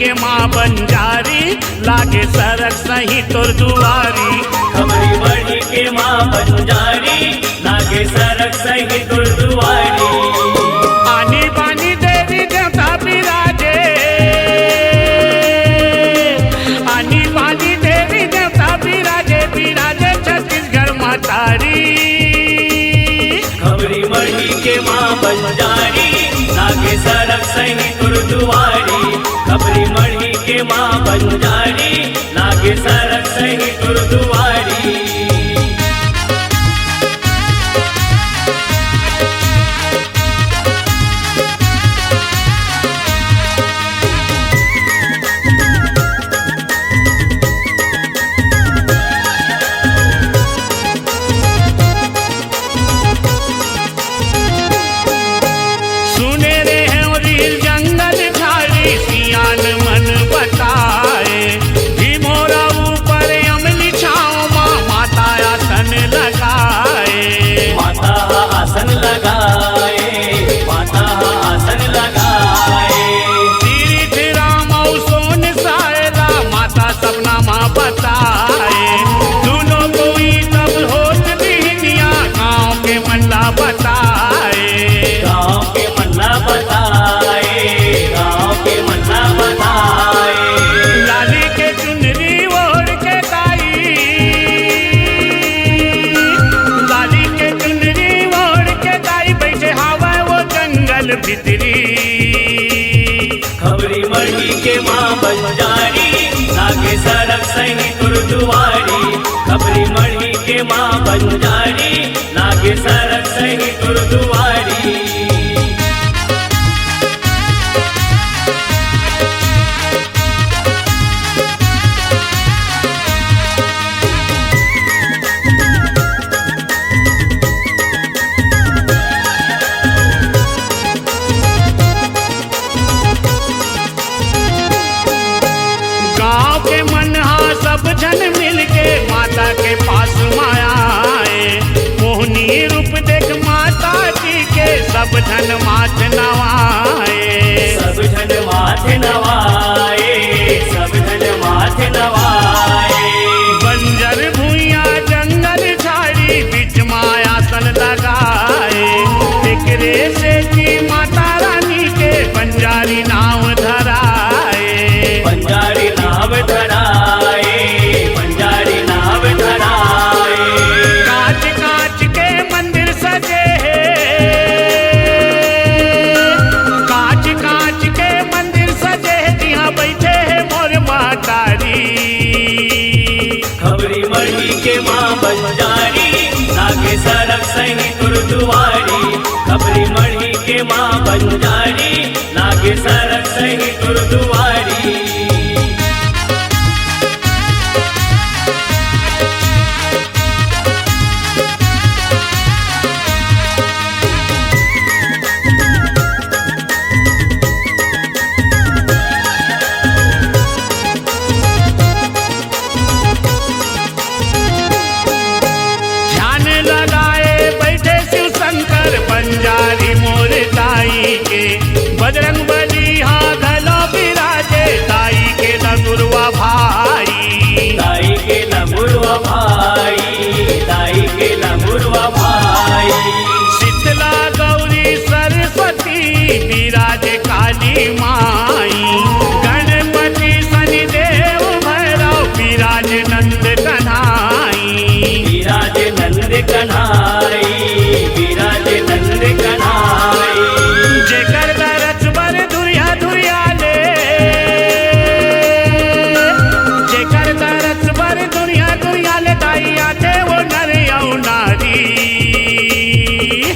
के माँ बंजारी लागे सरक सही तोर दुआरी। खबरी बढ़ी के माँ बंजारी लागे सरक सही तोर दुआरी। आनी बानी देवी देवता बिराजे, आनी बानी देवी देवता बिराजे, बिराजे छत्तीसगढ़ मतारी। खबरी बढ़ी के माँ बंजारी लागे सरक सही तोर दुआरी। खबरी बढ़ी के माँ बंजारी लागे सरक सही तोर दुआरी। खबरी बढ़ी के माँ बंजारी लागे सरक सही तोर दुआरी। खबरी बढ़ी के माँ बंजारी लागे सरक सही तोर दुआरी। जन मिल के माता के पास माया आए, मोहनी रूप देख माता जी के सब जन माथ नवाए। सब जन माथ नवाए, सब जन माथ नवाए। बंजर भूइया जंगल झाड़ी बीच मायासन लगाए, एकरे से की माता रानी के बंजारी नाव धराए। बंजारी नाव धराए, के माँ बंजारी लागे सरक सही तोर दुआरी। खबरी बढ़ी के माँ बंजारी लागे सरक सही तोर दुआरी। बंजारी मोर ताई के बजरंग बली हाँ गलो बिराजे, ताई के लंगुरवा भाई। ताई के लंगुरवा भाई, ताई के लंगुरवा भाई। शीतला गौरी सरस्वती बिराजे काली माई, गणपति शनिदेव भैरव बिराजे नंद कन्हाई। बिराजे नंद कन्हाई, बिराजे नंद कन्हाई। जेकर दरस बर दुरिया दुरिया ले, जेकर दरस बर दुरिया दुरिया ले, दाइया दे वो नर यौ नारी।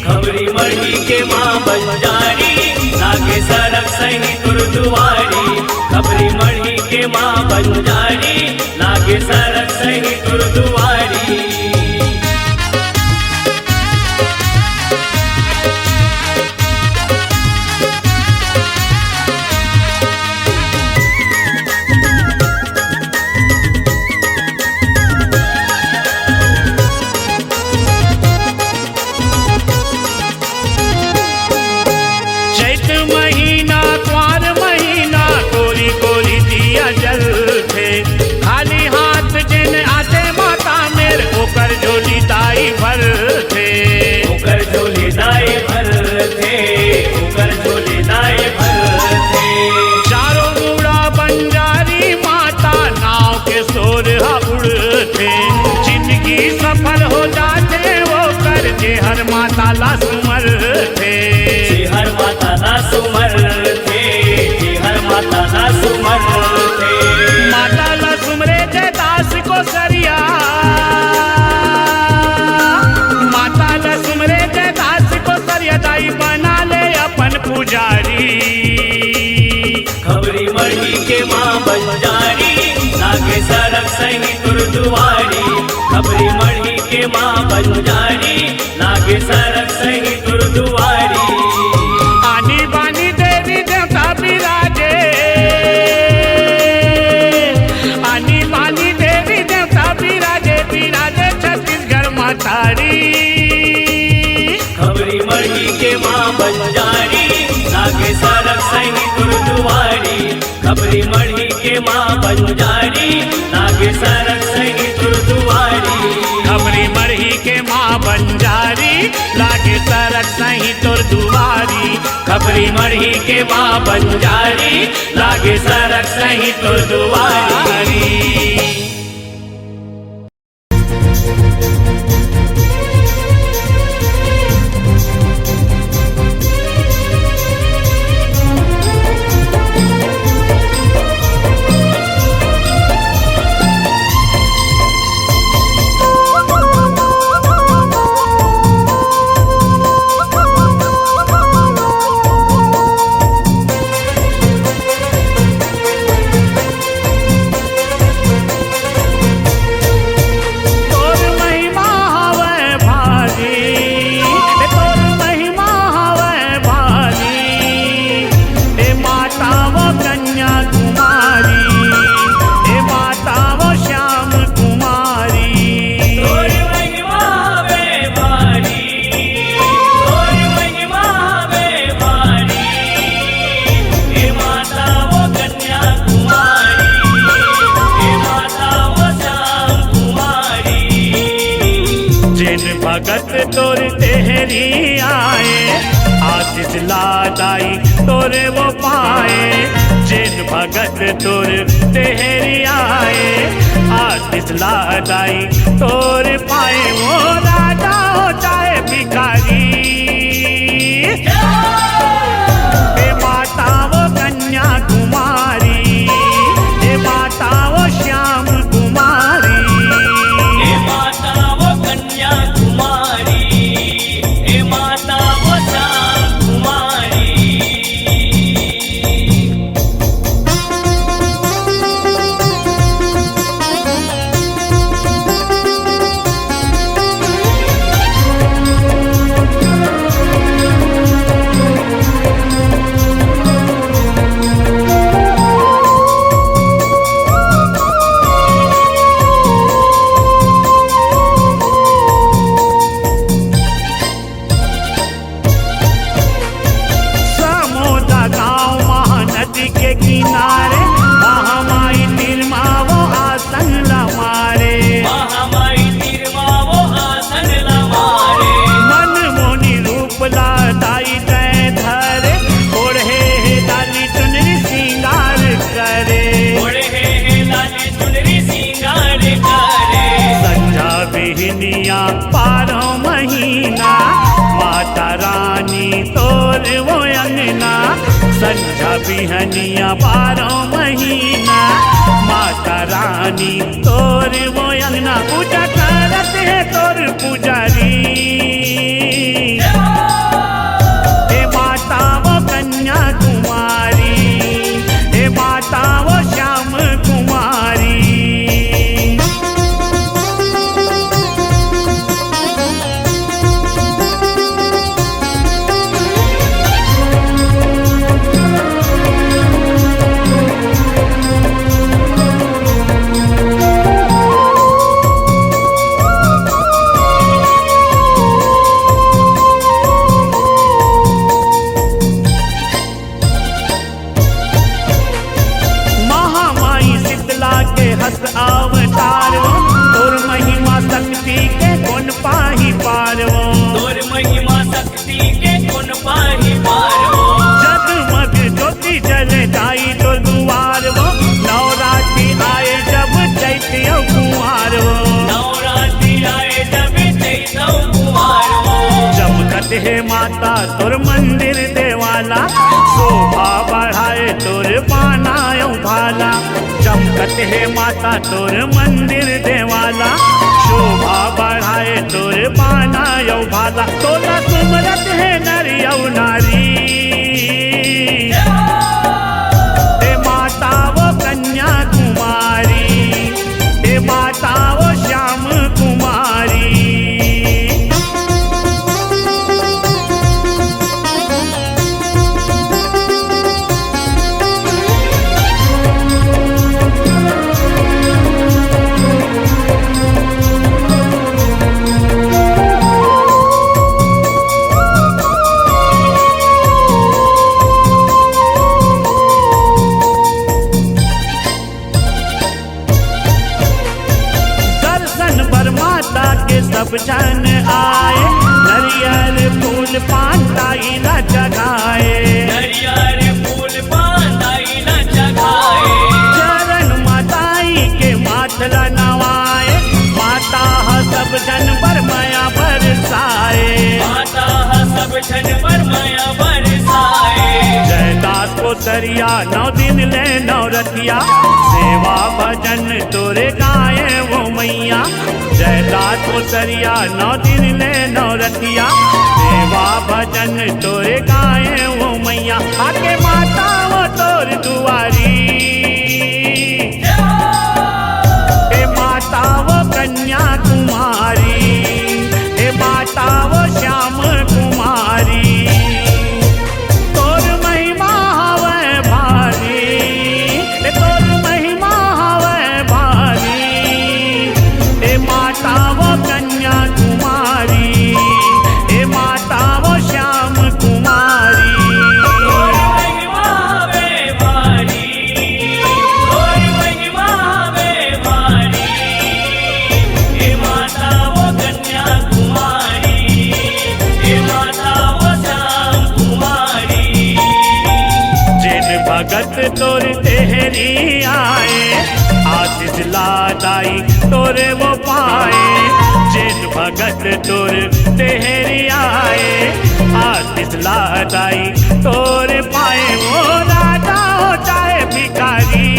खबरी बढ़ी के माँ बंजारी लागे सरक सही तोर दुआरी। खबरी बढ़ी के माँ बंजारी लागे सरक सही तोर दुआरी। चैत महीना, क्वार महीना, कोरी कोरी माताला सुमरथे जे हर माताला सुमरथे जे हर माताला सुमरथे माताला सुमरे ते दास को सरिया माताला सुमरे ते दास को सरिया दाई बना ले अपन पुजारी खबरी मढ़ी के माँ बंजारी लागे सरक सही गुरुद्वारी खबरी मढ़ी के माँ बंजारी लागे सरक सही गुरुद्वारी आनी बानी देवी देवता बिराजे आनी बानी देवी देवता बिराजे बिराजे छत्तीसगढ़ मातारी खबरी मढ़ी के माँ बंजारी लागे सरक सही गुरुद्वारी खबरी मढ़ी के माँ बंजारी लागे सरक सही गुरुद्वारी खबरी मरही के माँ बंजारी लागे सरक सही तुर दुआरी खबरी मरही के माँ बंजारी लागे सरक सही तुर दुआरी भगत तोर तेहरी आए आशीष लादाई तोरे वो पाए जिन भगत तोर तेहरी आए आशीष लादाई तोर पाए वो राजा हो चाहे भिखारी हे माता वो कन्या कुमारी हे माता वो श्याम कुमारी पारो महीना माता रानी तोर वो अंगना संझा बिहनिया पारो महीना माता रानी तोर वो अंगना पूजा करत है तोर पुजारी हे माता वो कन्या कुमारी हे माता वो श्याम कुमारी सुमरत है माता तोर मंदिर देवाला, शोभा बढ़ाए तोर पाना यौ भाला, तोला सुमरत है नर यौ नारी। हे माता वो कन्या कुमारी, हे माता वो श्याम कुमारी। सब जन आए, नरियल फूल पान ताईला जगाए, नरियल फूल पान ताईला जगाए। चरण माताई के माथला नवाए, माता सब जन पर माया बरसाए, माता सब जन पर माया बरसाए। जयदास को सरिया 9 दिन ले नौरतिया, सेवा भजन तोरे गाए वो मैया। जयदास को सरिया 9 दिन ले नौरतिया, सेवा भजन तोरे गाए वो मैया। आके माता वो तोर दुआरी, हे माता वो कन्या कुमारी, हे माता वो श्याम कुमारी। तोर महिमा हवे भारी, हे तोर महिमा हवे भारी, हे माता वो कन्या कुमारी, हे माता वो श्याम कुमारी। तोर महिमा हवे भारी, तोर महिमा हवे भारी, हे माता वो कन्या कुमारी, हे माता वो श्याम कुमारी। जिन भगत तोर तेहरी आए, आशीष लादाई तोरे वो पाए। जिन भगत तोर तेहरी आए, आशीष लादाई तोरे पाए। वो राजा हो चाहे भिखारी,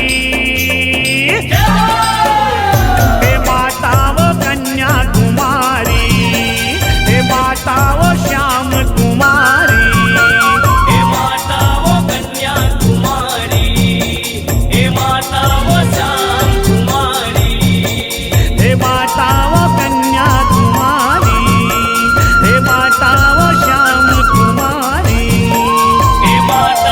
हे माता वो कन्या कुमारी, हे माता वो श्याम कुमारी। हे माता वो कन्या कुमारी, हे माता वो श्याम कुमारी। हे माता वो कन्या कुमारी, हे माता वो श्याम कुमारी। हे माता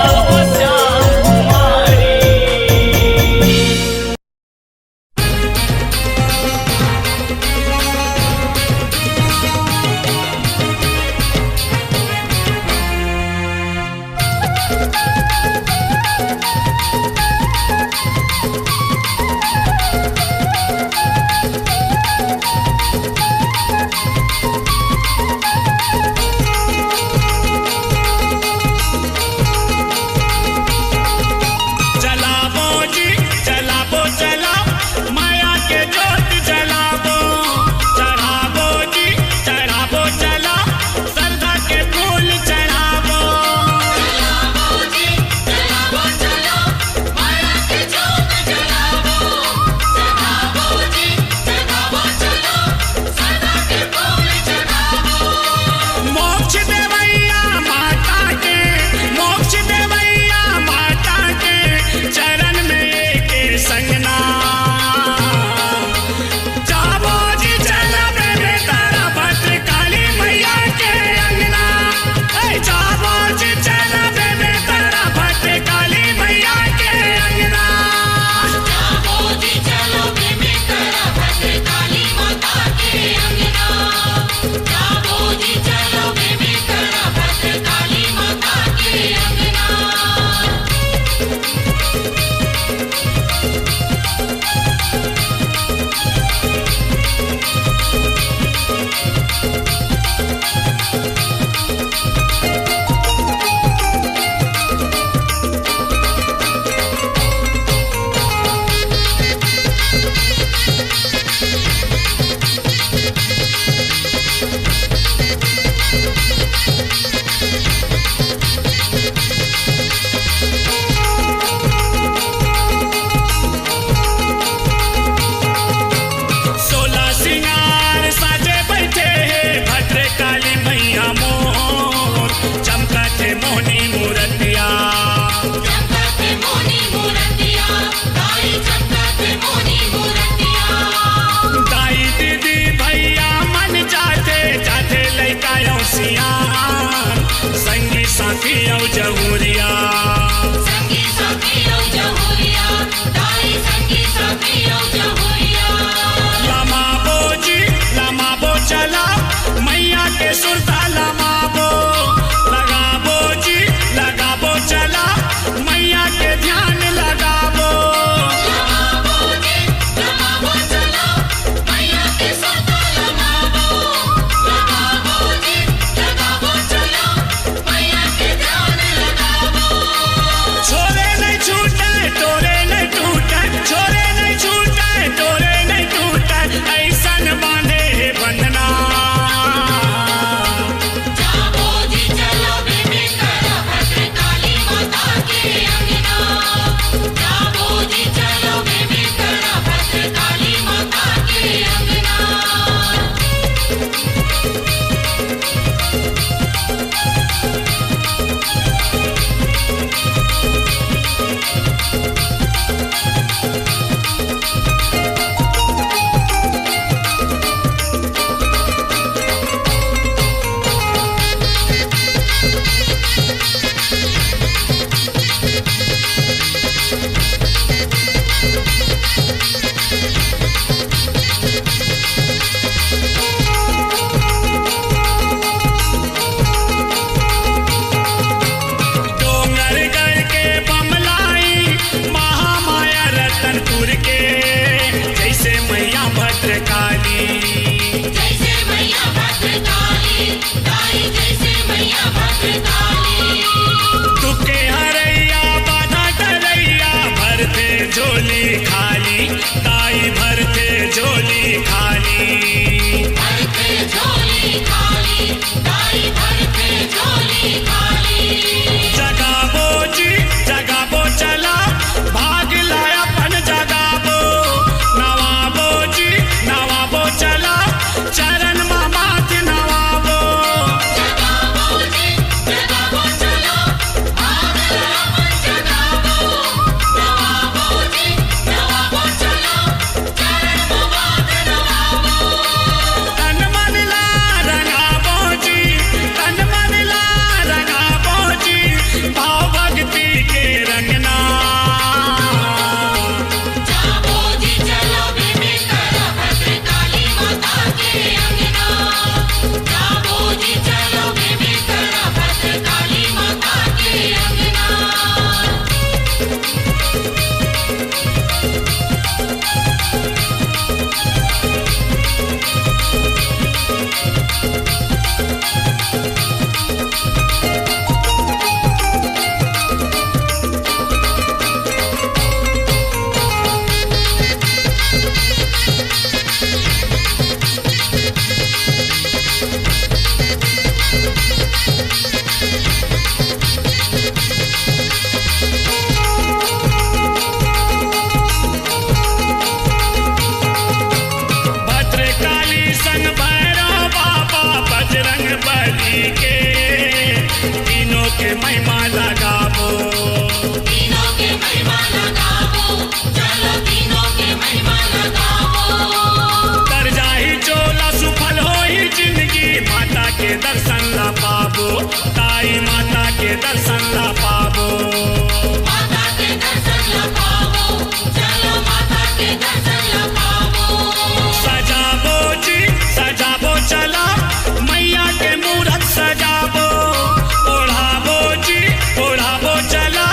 चला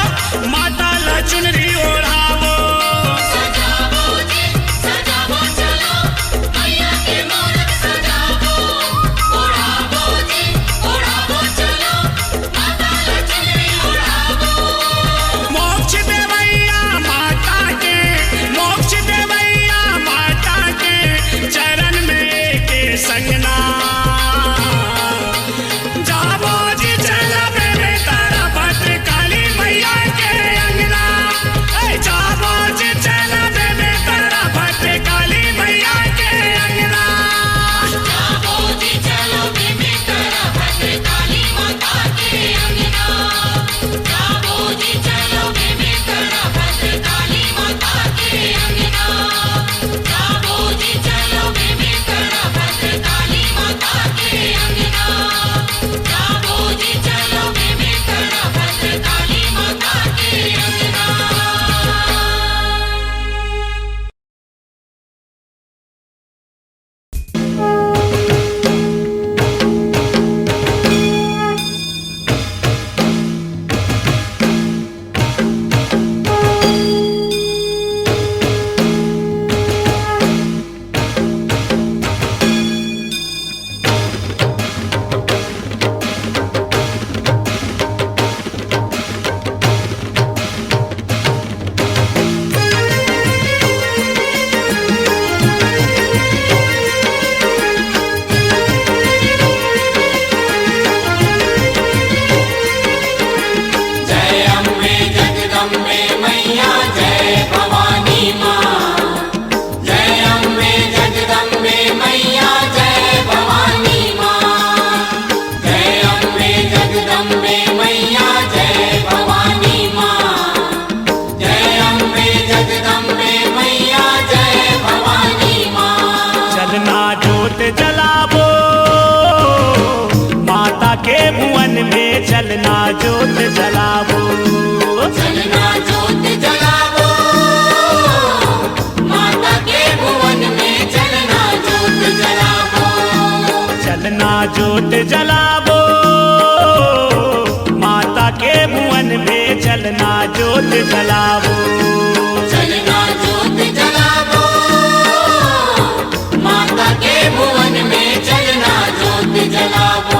माता ला चुनरी ओढ़ावो सजावो जी सजावो चलो मैया के मूरत सजावो ओढ़ावो जी ओढ़ावो चलो माता ला चुनरी ओढ़ावो मोक्ष देवैया माता के मोक्ष देवैया माता के चरण में के संगना जावो जी चला बेबे तारा भद्र काली मैया के अंगना जावो जी चला बेबे तारा भद्र काली मैया के अंगना जावो जी चलो बेबी तारा भद्र काली माता के अंगना जावो जी चलो बेबी तारा भद्र काली माता के अंगना जावो जी चलो बेबी तारा भद्र काली माता के अंगना जावो जी चलो बेबी तारा भद्र काली माता के अंगना जय अम्बे जगदम्बे मैया जय भवानी माँ जय अम्बे जगदम्बे मैया जय भवानी माँ जय अम्बे जगदम्बे मैया जय भवानी माँ जय अम्बे जगदम्बे मैया जय भवानी माँ चलना जोत जलावो माता के भुवन में चलना जोत जलावो चलना जोत जलावो माता के भुवन में चलना जोत जलावो चलना जोत जलावो माता के भुवन में चलना जोत जलावो चलना जोत जलावो माता के भुवन में चलना जोत जलावो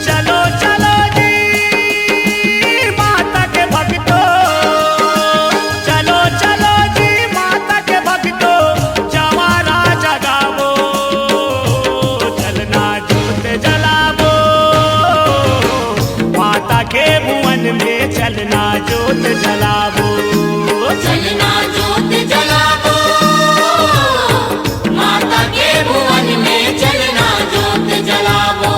चलो चलो जी माता के भक्तों चलो चलो जी माता के भक्तों जवारा जगावो चलना जोत जलावो माता के भुवन में चलना जोत जलावो चलना जोत जलावो माता के भुवन में चलना जोत जलावो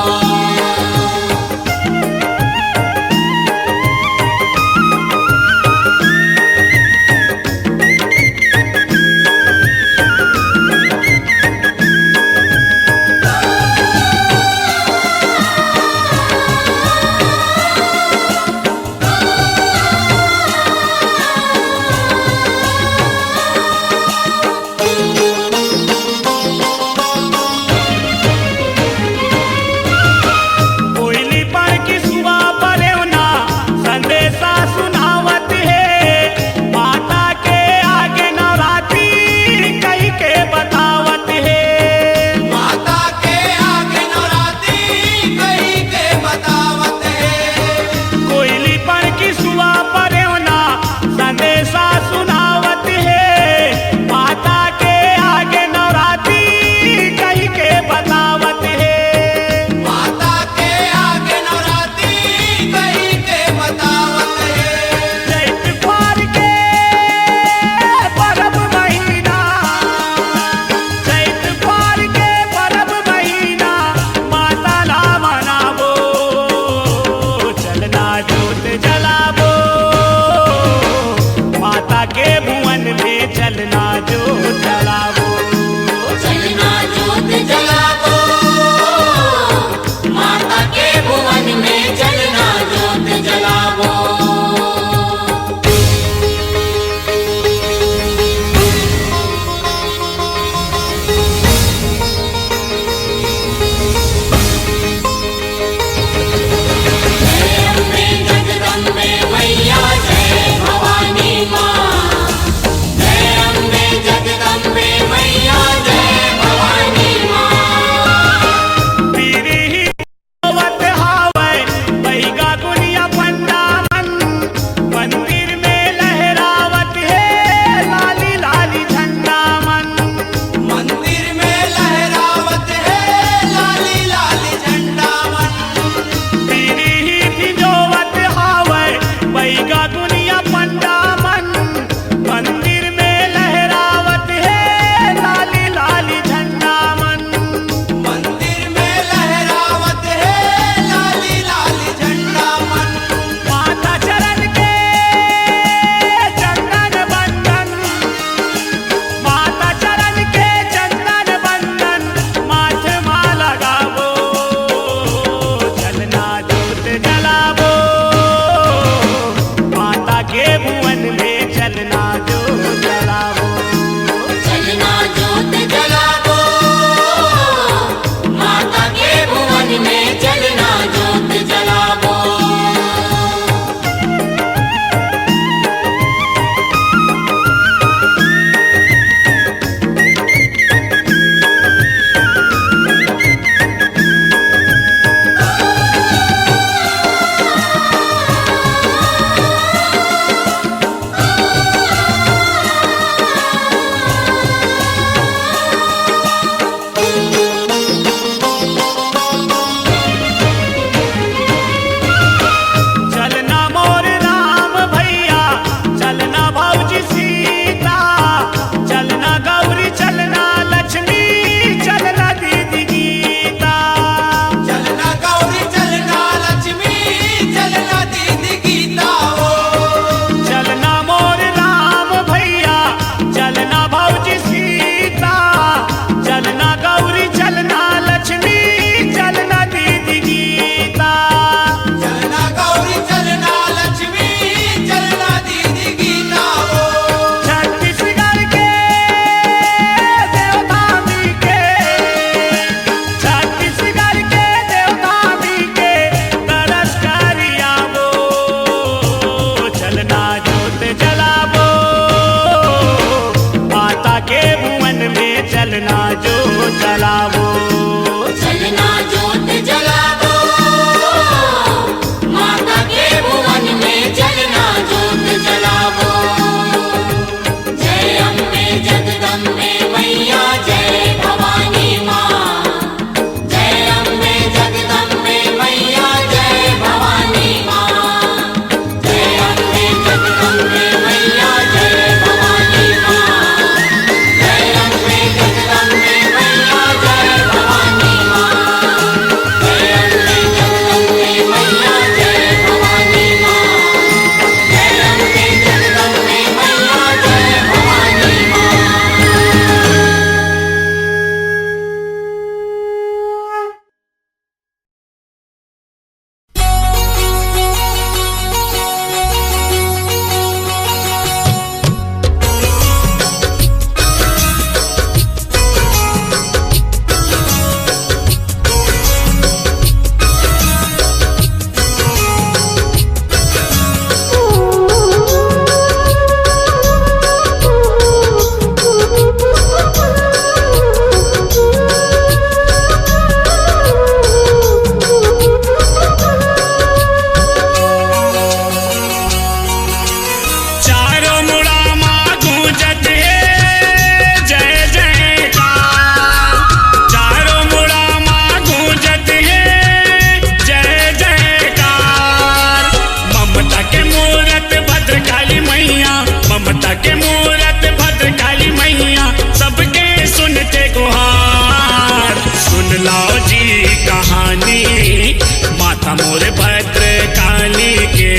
माता मोर भद्र काली के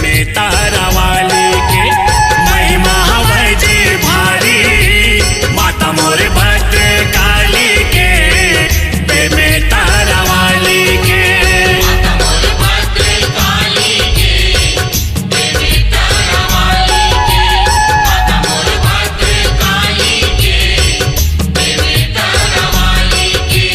में तारा वाली के महिमा हवै जी भारी माता मोर भद्र काली के में तारा वाली के मोर भद्र काली के देवी तारा वाली के माता मोर भद्र काली के देवी तारा वाली के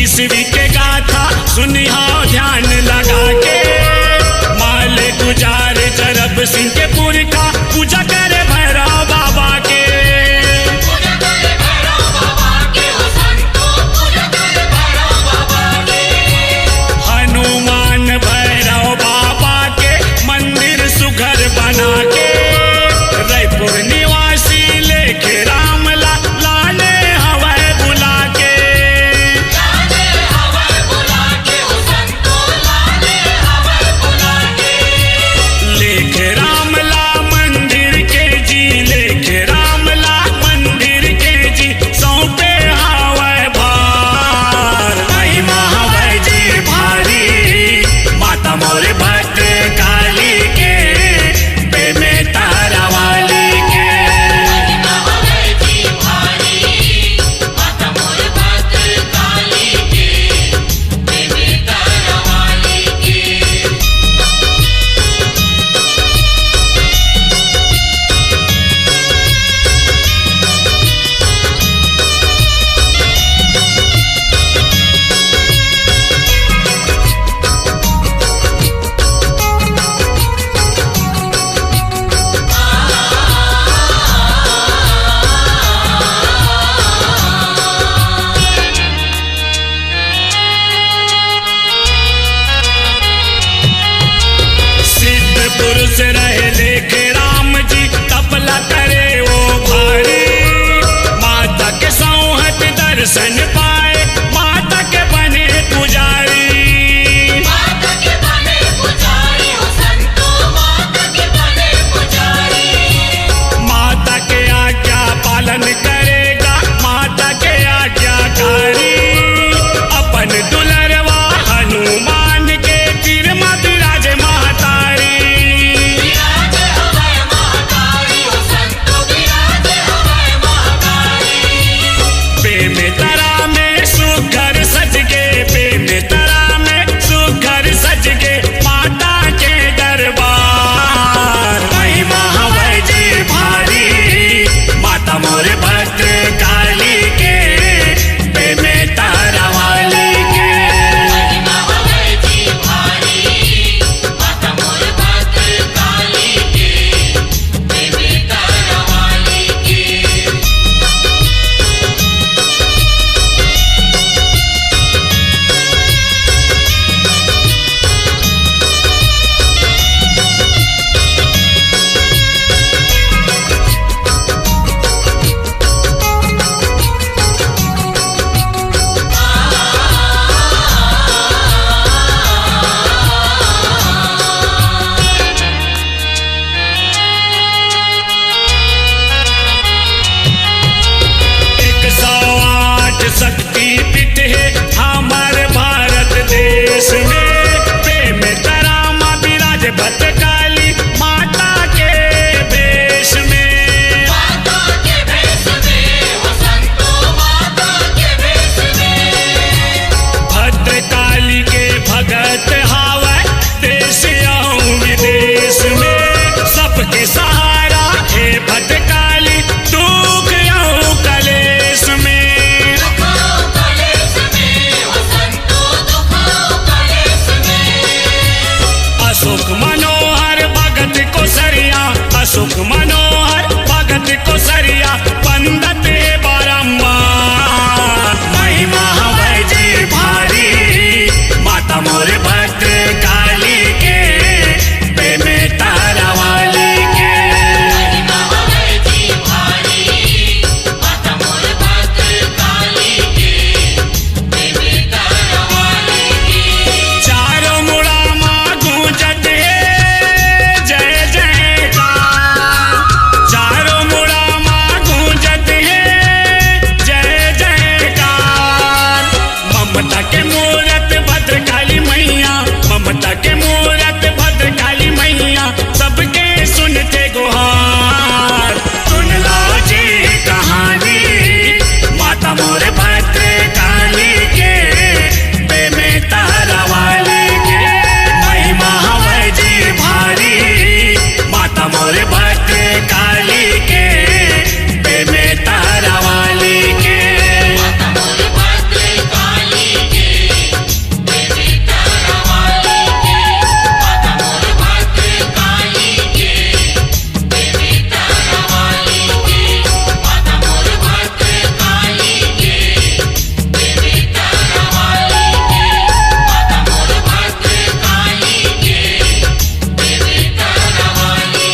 ईस्वी के गाथा सुनिहा ध्यान लगा के माल गुजार जरब सिंह के पुरखा पूजा करे भैरव बाबा के पूजा करे भैरव बाबा के हो संतो पूजा करे भैरव बाबा के हनुमान भैरव बाबा के मंदिर सुघर बना के रायपुर निवासी लेके राम लाले हवाए बुला के लाले हवा बुला के हो संतो लाले हवा बुला के लेख रामला मंदिर के जी लेख रामला मंदिर के जी सौंपे हवै भार महिमा हवै जी भारी माता मोर भद्र काली के में तारा वाली के महिमा हवै जी भारी माता मोर भद्र काली के देवी तारा वाली के सिद्ध पुरुष रहे लेख राम जी तपला करे वो भारी माता के सौहत दर्शन पाए माता के बने पुजारी माता के बने पुजारी हो संतो माता के बने पुजारी माता के आज्ञा पालन करेगा माता के आज्ञाकारी अपन दुलरवा हनुमान के तीर मत राज महतारी विराज हवै महाकाली हो संतो विराज हवै महाकाली प्रेम तरा में सुघर सज के प्रेम तरा में सुघर सज के माता के दरबार महिमा हवै जी भारी माता मोर भद्र काली के में तारा वाली के महिमा हवै जी भारी माता मोर भद्र काली के देवी तारा वाली के शक्ति पीठ है हमारे भारत देश में प्रेम तरा माँ विराज भद्रकाली माता के भेष में माता के भेष में हो संतो माता के भेष में भद्रकाली के भगत हावै देश आऊं विदेश में सबके सहारा है भद्रकाली दुख आऊं कलेश में दुखाओ कलेश में हो संतो दुखाओ कलेश में अशोक मनोहर भगत को सरिया अशोक मनोहर भगत को सरिया पंडित बारम्बार महिमा हवै मोरे भद्र काली के प्रेम तारा वाली के महिमा है जी भारी माता मोर भद्र काली के देवी तारा वाली के चारों मुड़ा माँ गूंजत है जय जयकार चारों मुड़ा माँ गूंजत है जय जयकार ममता के मूरत भद्रकाली मैया ममता के मूरत भद्रकाली मैया सबके सुनते गुहार सुन लो जी कहानी माता मोर भद्रकाली के प्रेम तारा वाली के महिमा हवै जी भारी माता मोर भद्रकाली के प्रेम तारा वाली के माता मोर भद्र काली के देवी तारा वाली के माता मोर भद्र काली के देवी तारा वाली के माता मोर भद्र काली के देवी तारा वाली के माता मोर भद्र काली के देवी तारा वाली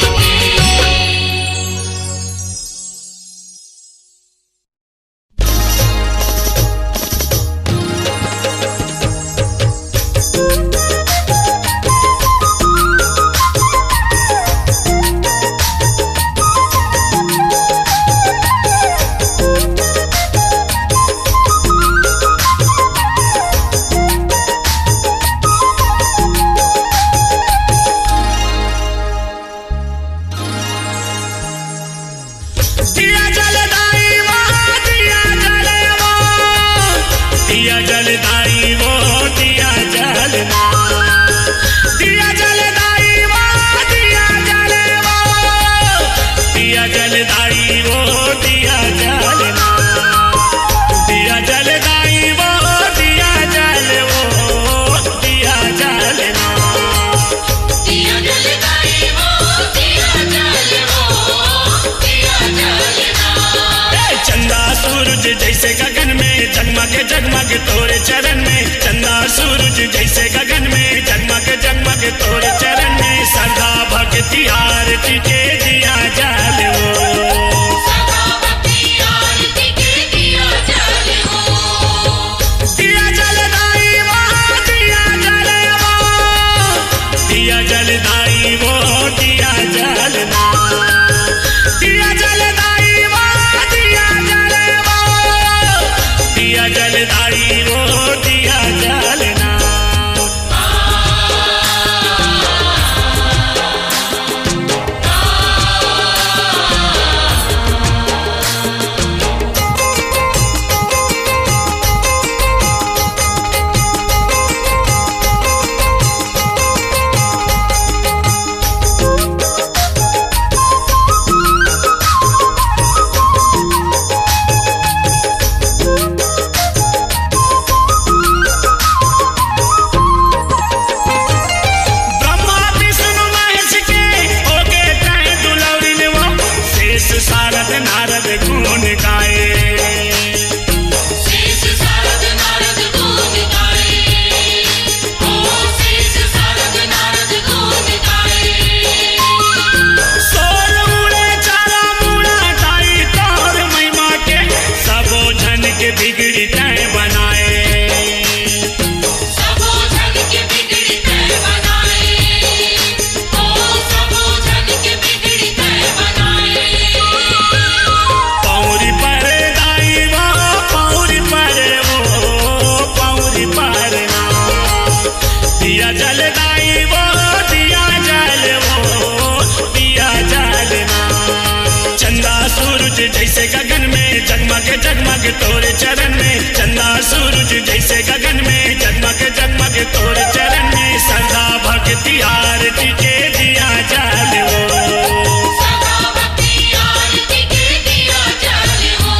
दिया जलदाई वो दिया जले वो दिया जलदाई वो दिया जलना दिया जलदाई वो दिया जले वो दिया जलदाई वो दिया जलना दिया जलदाई वो दिया जल वो दिया जलना दिया जलदाई वो दिया जल वो दिया जलना चंदा सूरज जैसे गगन में जगमग जगमग तोरे चरण में चंदा सूरज जैसे गगन में जगमग जगमग तोरे चरण में श्रद्धा भक्ति आरती के दिया जल वो सदा भक्ति आरती के दिया जल हो दिया जलदाई वो दिया जले वो दिया जलदाई वो दिया जलना दिया जलदाई वो दिया जले वो दिया जलदाई वो दिया जलना ब्रह्मा विष्णु महेश के होगे तय दुलौरिन वो शेष सारद नारद गुण गाए शेष सारद नारद गुण गाए ओ शेष सारद नारद गुण गाए सोल मुड़े चारा मुड़ा ताई तोर महिमा के सबो जन के बिगड़ी तय बनाए सबो जन के बिगड़ी तय बनाए ओ सबो जन के बिगड़ी तय बनाए पौरी पर दाई वो पौरी पर वो पौरी पर ना दिया जल दाई वो दिया जल वो दिया जल ना चंदा सूरज जैसे गगन में जगमग जगमग तोरे चरण में चंदा सूरज जैसे गगन में जगमग जगमग तोरे चरण में श्रद्धा भक्ति आरती के दिया जल वो सदा भक्ति आरती के दिया जल हो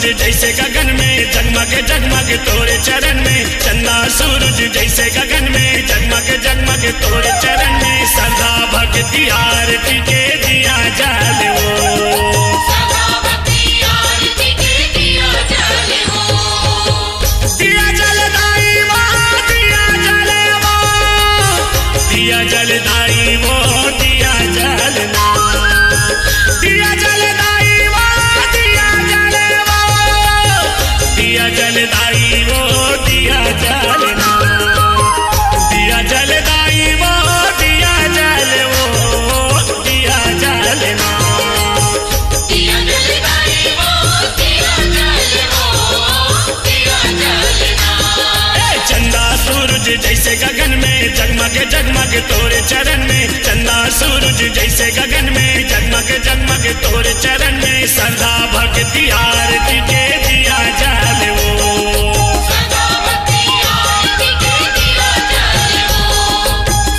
सूरज जैसे गगन में जगमग जगमग तोरे चरण में, चंदा सूरज जैसे गगन में जगमग जगमग तोरे चरण में, श्रद्धा भक्ति आरती के दिया जाले वो, सदा भक्ति आरती के दिया जाले हो। दिया जलदाई वो, दिया जले वो, दिया जलदाई वो, दिया जलना, दिया जलदाई वो, दिया जले वो, दिया जलदाई वो, दिया जलना, दिया जलदाई वो, दिया जले वो, दिया जलना। दिया जलदाई वो, दिया जले वो, दिया जलना। चंदा सूरज जैसे गगन में जगमग जगमग तोरे चरण में, चंदा सूरज जैसे गगन में जगमग जगमग तोरे चरण में, श्रद्धा भक्ति आरती के दिया जाले वो, सदा भक्ति आरती के दिया जाले हो,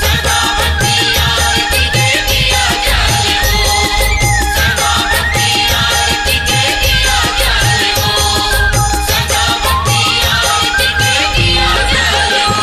सदा भक्ति आरती के दिया जाले हो, सदा भक्ति आरती के दिया जाले हो, सदा भक्ति आरती के दिया जाले हो।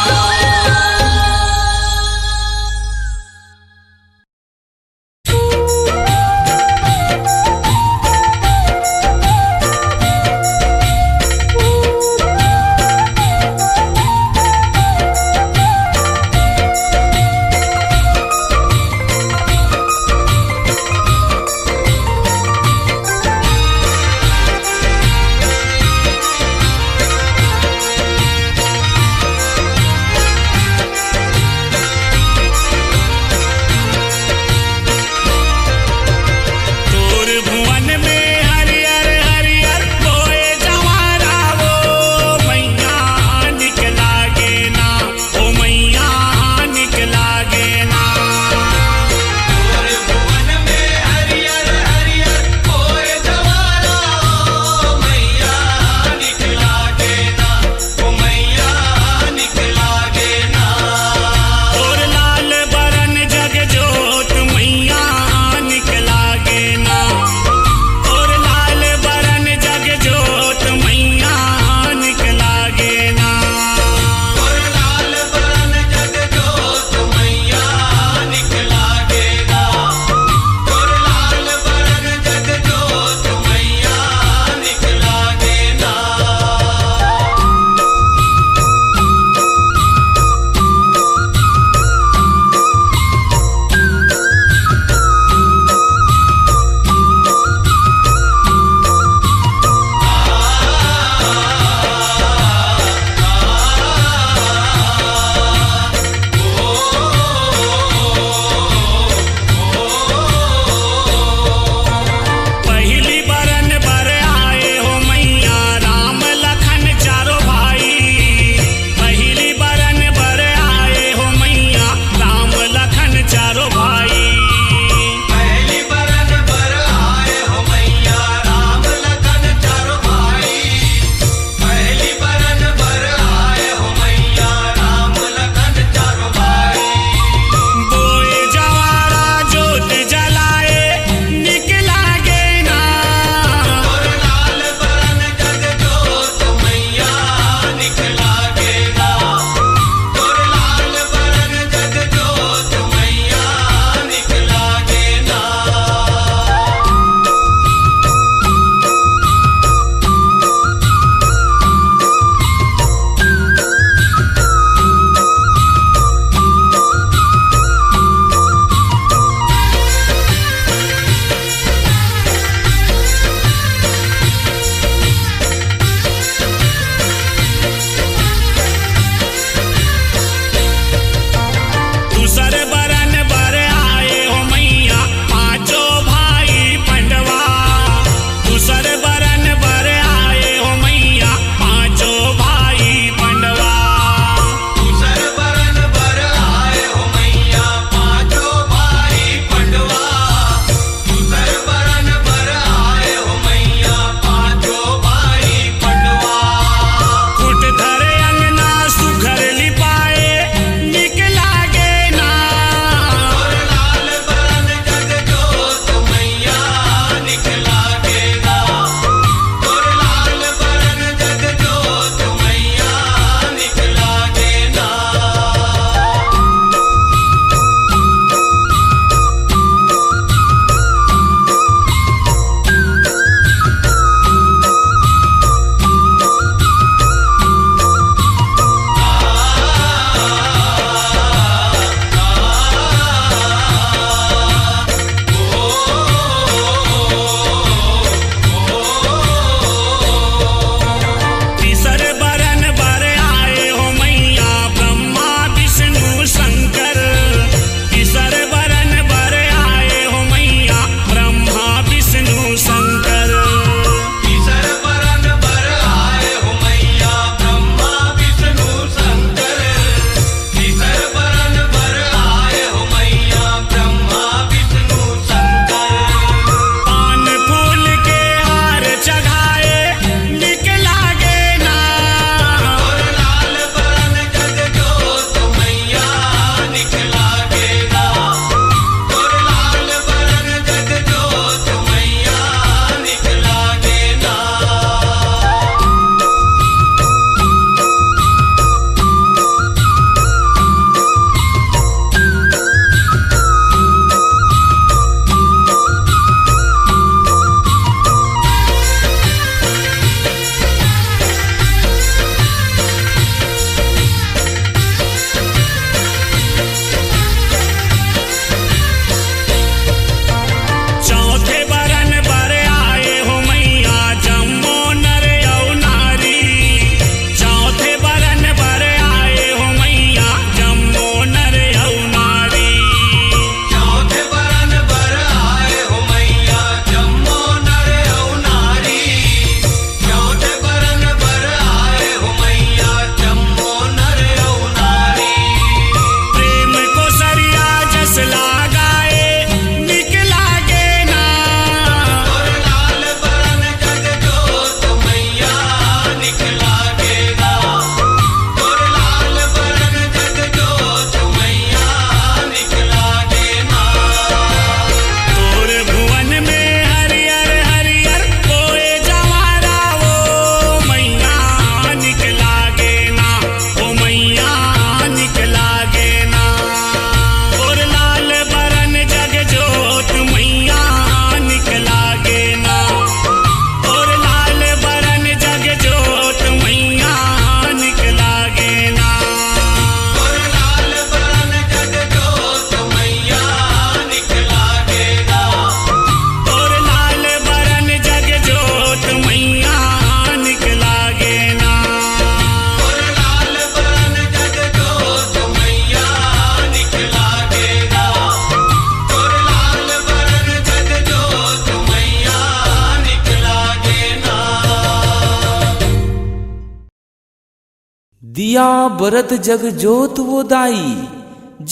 दिया बरत जग जोत वो दाई,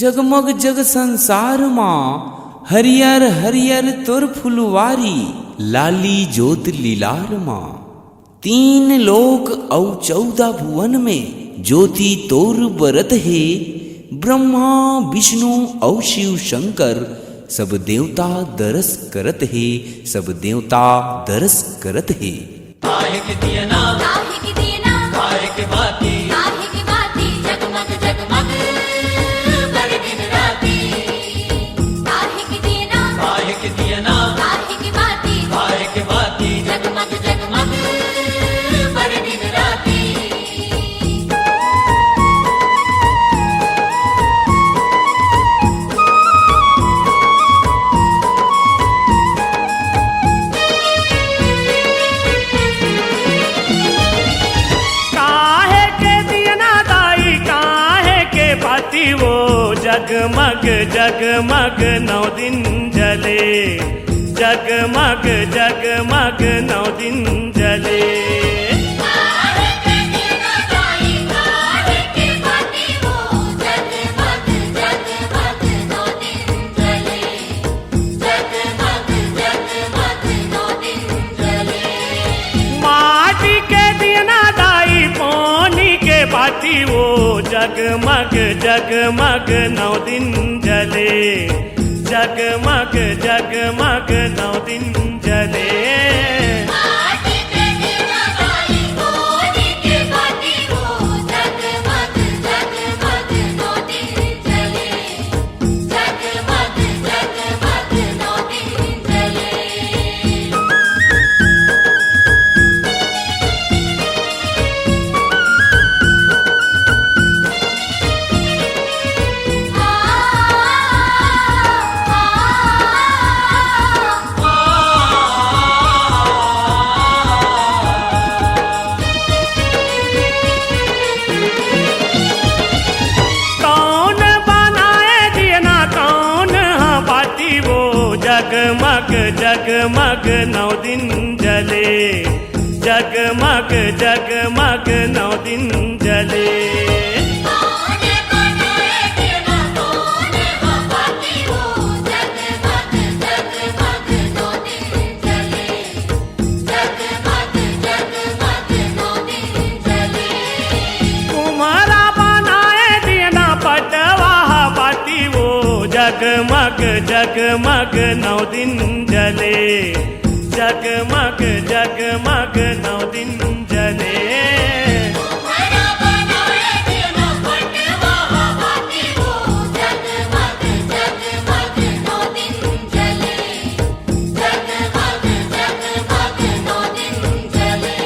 जगमग जग संसार मां, हरियर हरियर तुर फुलवारी, लाली ज्योत लीलार मां। 3 लोक औ 14 भुवन में ज्योति तोर बरत है, ब्रह्मा विष्णु औ शिव शंकर सब देवता दरस करत है, सब देवता दरस करत है। काहे के दिया ना काहे की दीना काहे के बाती काहे की बाती जगमग जगमग बर दिन राती, काहे की दीना काहे के दिया ना काहे की बाती काहे के बाती जगमग जगमग बर दिन राती। काहे के दियना दाई काहे के बाती वो जगमग जगमग 9 दिन जले, जगमग जगमग 9 दिन जले। काहे के दीना दाई काहे के बाती वो जगमग जगमग 9 दिन जले, जगमग जगमग 9 दिन जले। माटी के दियना दाई पानी के बाती वो जगमग जगमग 9 दिन जले, जगमग जगमग 9 दिन जले। माटी के दीना दाई कोनी के बाती वो जगमग जगमग 9 दिन जले, जगमग जगमग 9 दिन जले। कौन बनाए दियना कौन हाँ बाती वो जगमग जगमग 9 दिन जले, जगमग जगमग 9 दिन जले। कौन बनाए देना कौन हाँ बाती वो जगमग जगमग 9 दिन जले, जगमग जगमग 9 दिन जले। कुम्हारा बनाए दियना पटवा बाती वो जगमग जगमग 9 दिन जले, जगमग जगमग 9 दिन जले। तुम्हारा बनाए देना पटवा बाती वो जगमग जगमग 9 दिन जले, जगमग जगमग 9 दिन जले।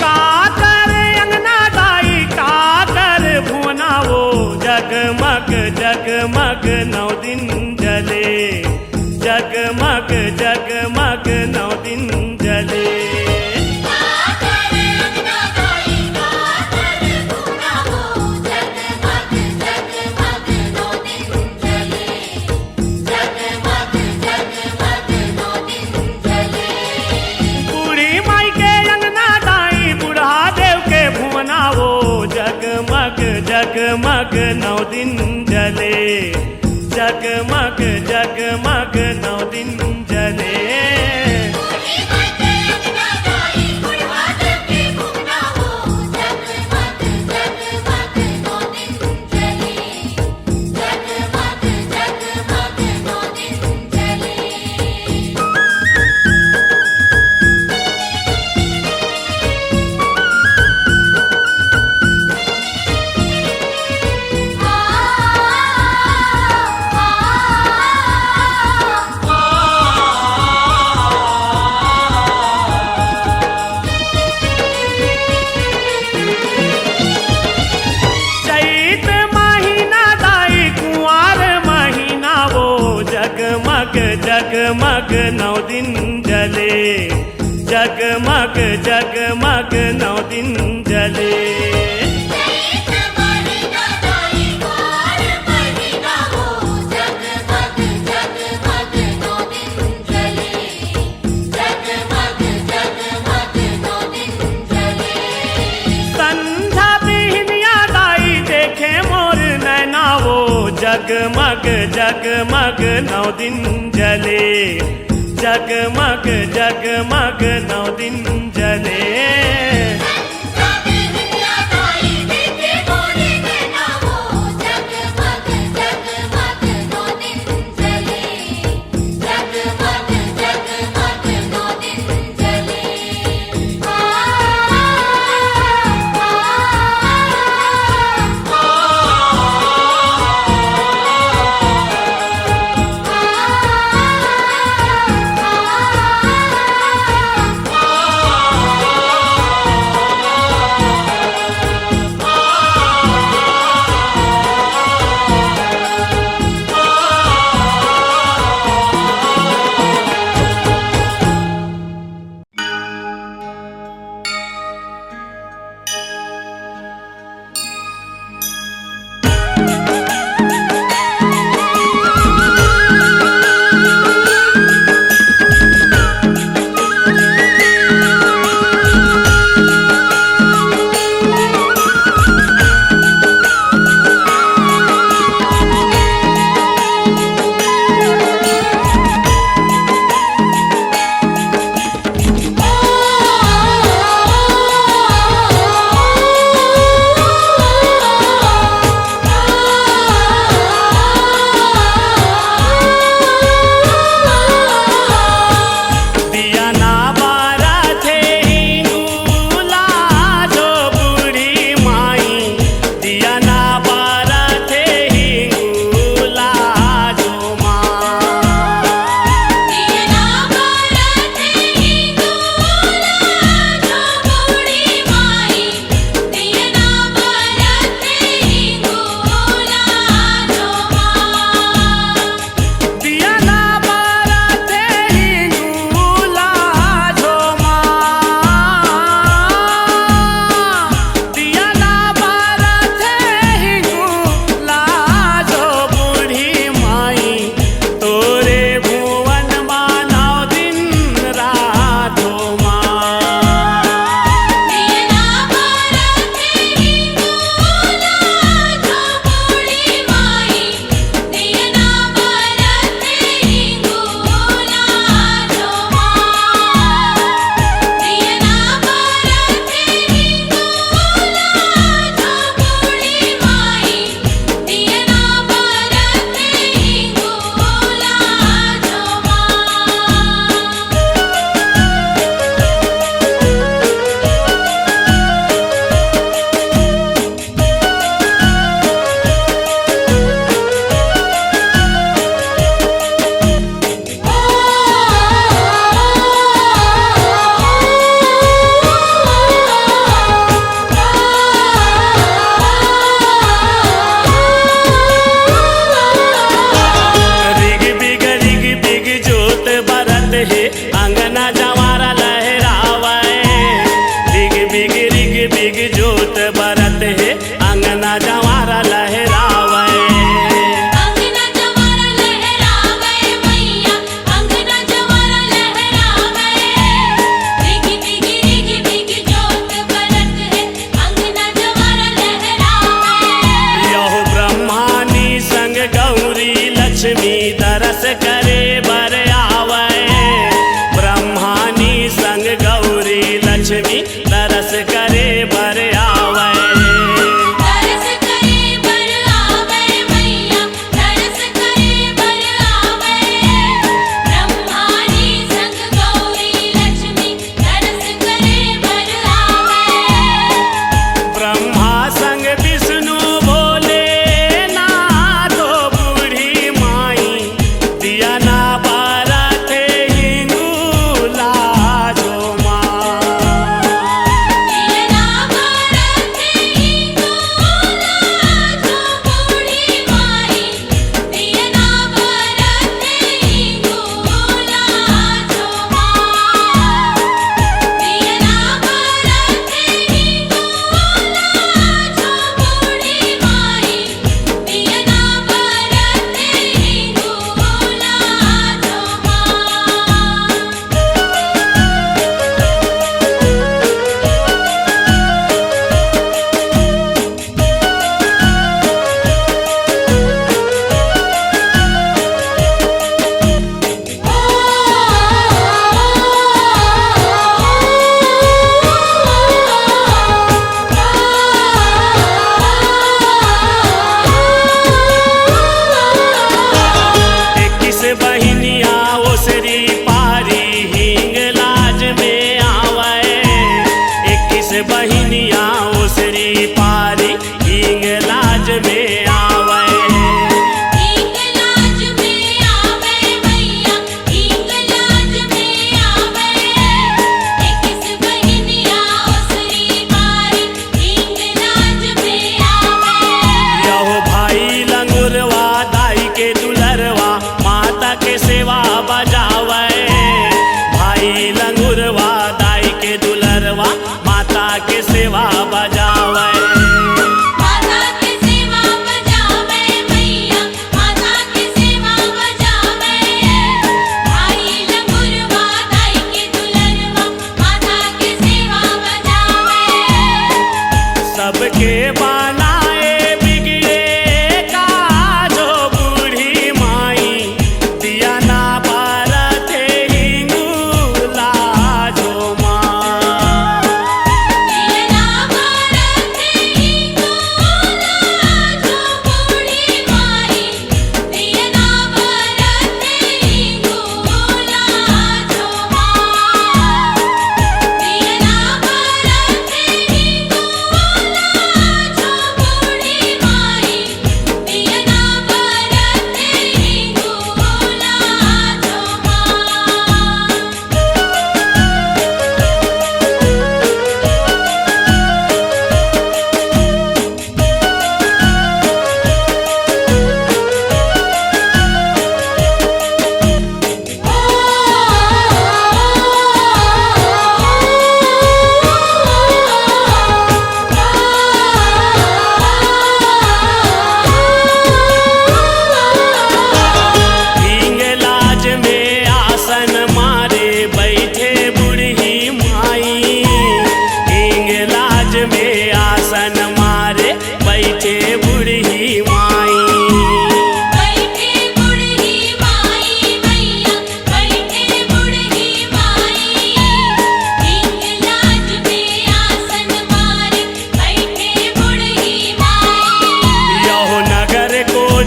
काकर अंगना दाई काकर भुवना वो जगमग जगमग 9 दिन जले, जगमग जगमग 9 दिन जले। काकर अंगना दाई काकर भुवना वो जगमग जगमग 9 दिन जले, जगमग जगमग 9 दिन जले। बूढ़ी माई के अंगना दाई बूढ़ा देव के भुवना वो जगमग जगमग 9 दिन जले, जगमग जगमग 9 दिन जले। बूढ़ी माई के अंगना दाई बुढ़वा देव के भुवना वो जगमग जगमग 9 दिन जले, जगमग जगमग 9 दिन जले। आ जगमग 9 दिन जले, जगमग जगमग 9 दिन जले। चैत्र महीना दाई द्वार महीना हो, जगमग जगमग 9 दिन जले, जगमग जगमग 9 दिन जले। संध्या बिहनिया दाई देखे मोर नैना वो, जगमग जगमग 9 दिन जले, जगमग जगमग 9 दिन जले। बिहनिया दाई देखे मोर नैना वो, जगमग जगमग 9 दिन जले, जगमग जगमग 9 दिन जले।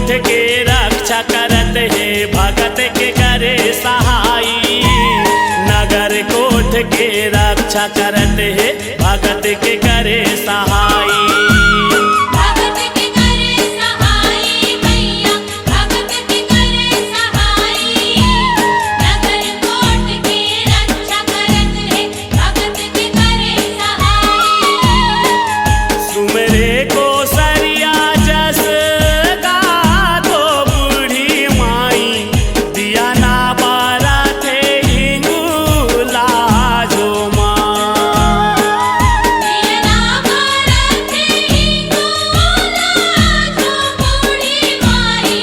कोठ के रक्षा करत है भगत के करे सहाई। नगर कोठ के रक्षा करत है भगत के करे सहाई। भगत के करे सहाई भैया भगत के करे सहाई। नगर कोट के रक्षा करत है भगत के करे सहाई। सुमरे को सरिया जस गातो बूढ़ी माई। दिया ना बारा थे हिंगूला जो माँ। दिया ना भारत हिंगोला जो बूढ़ी माई।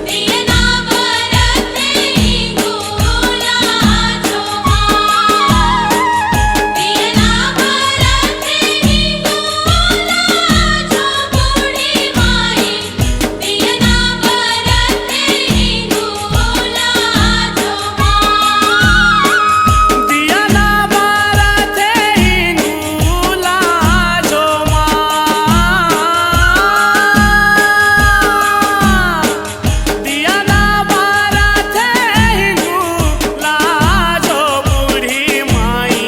दिया ना भारत हिंगोला जो माँ। दिया ना भारत हिंगोला जो बूढ़ी माई। दिया ना भारत हिंगोला जो माँ। दिया ना बारा थे हिंगूला जो माँ। दिया ना बारा थे हिंगूला जो बूढ़ी माई।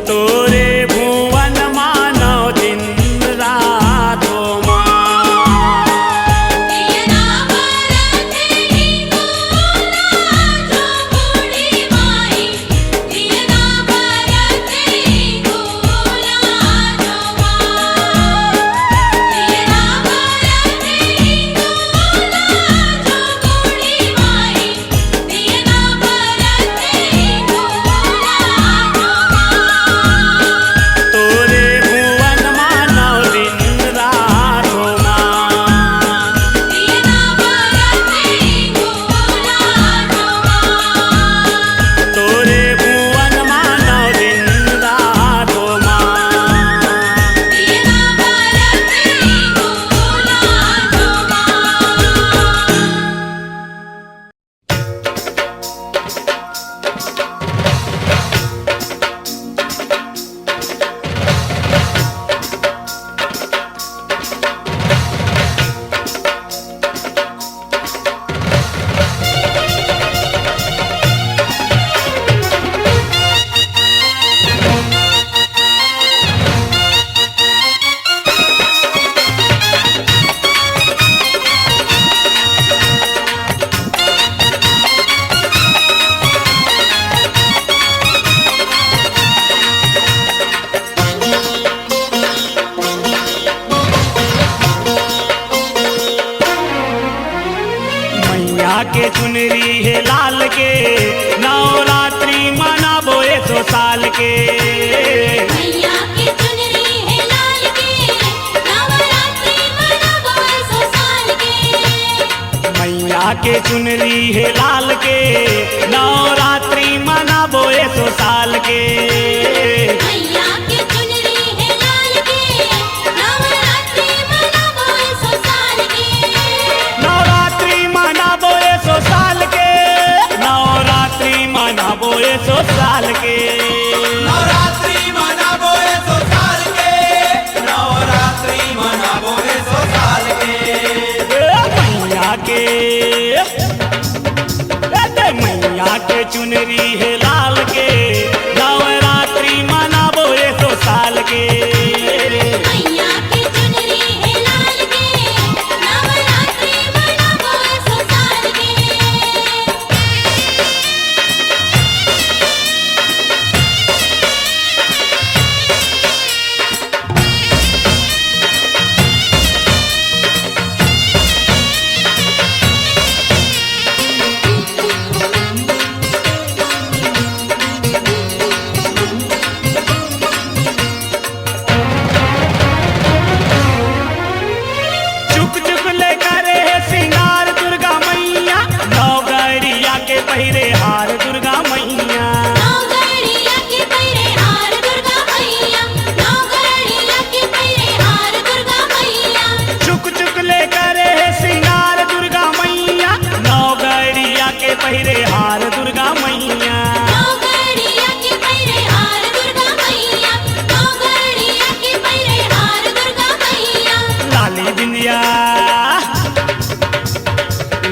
तोरे भुवन मानव दिन रात हो माँ। दिया ना भारत हिंगोला जो बूढ़ी माई। दिया ना भारत हिंगोला जो माँ। दिया ना भारत हिंगोला जो बूढ़ी माई। दिया ना भारत हिंगोला जो माँ। तोरे भुवन मानव दिन रात हो माँ। दिया ना भारत हिंगोला जो माँ। तोरे भुवन मानव दिन रात हो माँ। दिया ना भारत हिंगोला जो माँ। मैया के चुनरी है लाल के नवरात्रि मनाबो 100 साल के। मैया की चुनरी है लाल के नवरात्रि मनाबो 100 साल के। मैया के चुनरी है लाल के नवरात्रि मनाबो 100 साल के। मैया की चुनरी है लाल के नवरात्रि मनाबो 100 साल के। नवरात्रि मनाबो 100 साल के। नवरात्रि मनाबो 100 साल के। नवरात्रि मनाबो 100 साल के। नवरात्रि मनाबो 100 साल के। मैया के मैया के चुनरी है लाल के नवरात्रि मनाबो 100 साल के। मैया की चुनरी है लाल के नवरात्रि मनाबो 100 साल के।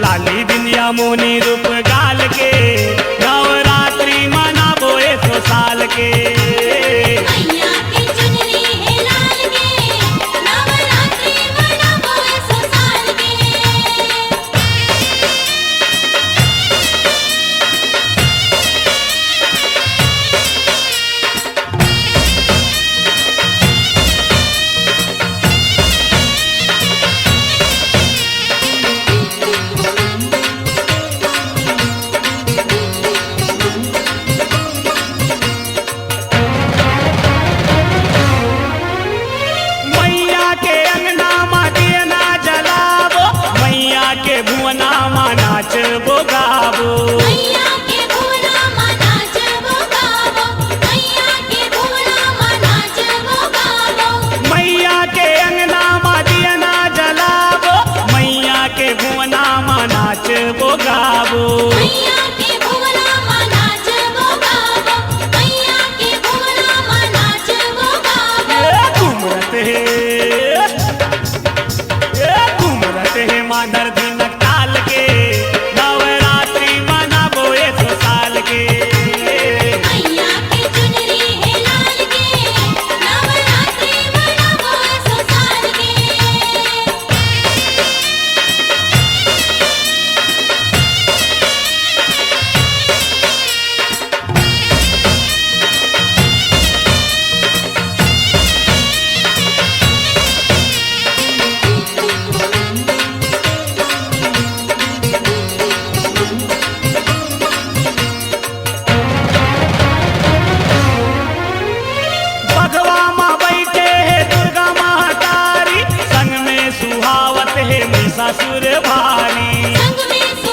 लाली बिंदिया मोनी रूप गाल के नवरात्रि मनाबो 100 साल के मैया की चुनरी है लाल के नवरात्रि मनाबो 100 साल के मैया के अंगना माँ दिया ना जलाबो मैया के भुवना माँ नाचबो गाबो मैया के भुवना माँ नाचबो गाबो मैया के भुवना माँ नाचबो गाबो मैया के अंगना माँ दिया ना जलाबो मैया के भुवना माँ नाचबो गाबो मैया के भुवना माँ नाचबो गाबो मैया के भुवना माँ नाचबो गाबो घूमरत है माधर धनक ताल के नवरात्रि मनाबो 100 साल के मैया की चुनरी है लाल के नवरात्रि मनाबो 100 साल के बघवा माँ बैठे है दुर्गा महातारी संग में सुहावत है महिषासुर भारी संग में